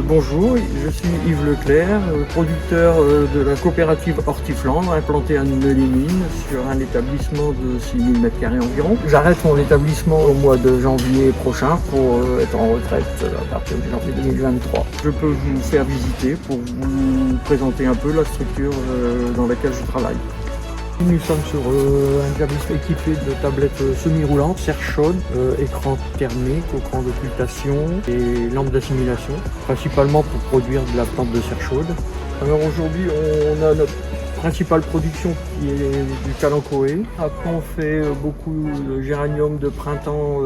Bonjour, je suis Yves Leclerc, producteur de la coopérative Hortiflandre, implantée à Noumélimine sur un établissement de 6000 m² environ. J'arrête mon établissement au mois de janvier prochain pour être en retraite à partir de janvier 2023. Je peux vous faire visiter pour vous présenter un peu la structure dans laquelle je travaille. Nous sommes sur un établissement équipé de tablettes semi-roulantes, serre chaude, écran thermique, écran d'occultation et lampe d'assimilation, principalement pour produire de la plante de serre chaude. Alors aujourd'hui, on a notre principale production qui est du kalanchoé. Après, on fait beaucoup de géranium de printemps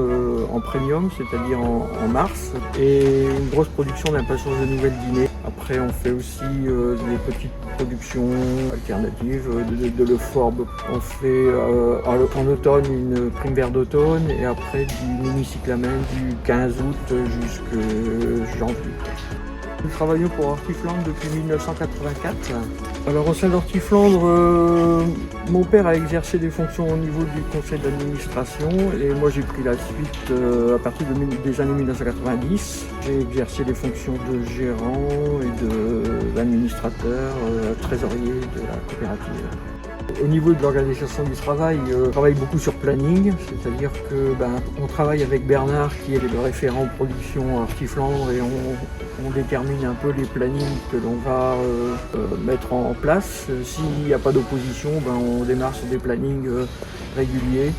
en premium, c'est-à-dire en mars, et une grosse production d'impatience de nouvelles Guinée. Après, on fait aussi des petites productions alternatives de l'euphorbe. On fait en automne une prime vert d'automne et après du mini-cyclamen du 15 août jusqu'à janvier. Nous travaillons pour Hortiflandre depuis 1984. Alors au sein d'Hortiflandre, mon père a exercé des fonctions au niveau du conseil d'administration et moi j'ai pris la suite à partir des années 1990. J'ai exercé les fonctions de gérant et d'administrateur, trésorier de la coopérative. Au niveau de l'organisation du travail, on travaille beaucoup sur planning, c'est-à-dire que on travaille avec Bernard qui est le référent production à Hortiflandre et on détermine un peu les plannings que l'on va mettre en place. S'il n'y a pas d'opposition, on démarre sur des plannings réguliers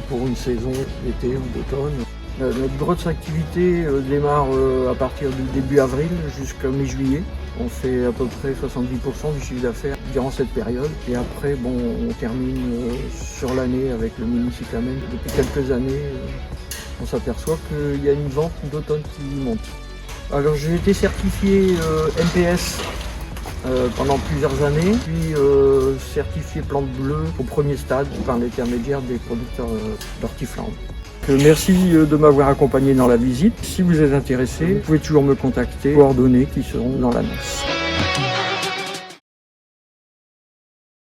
pour une saison d'été ou d'automne. Notre grosse activité démarre à partir du début avril jusqu'à mi-juillet. On fait à peu près 70% du chiffre d'affaires durant cette période. Et après, on termine sur l'année avec le mini-cyclamen. Depuis quelques années, on s'aperçoit qu'il y a une vente d'automne qui monte. Alors j'ai été certifié MPS pendant plusieurs années, puis certifié plante bleue au premier stade par l'intermédiaire des producteurs d'Hortiflandre. Merci de m'avoir accompagné dans la visite. Si vous êtes intéressé, vous pouvez toujours me contacter, coordonnées qui seront dans l'annonce.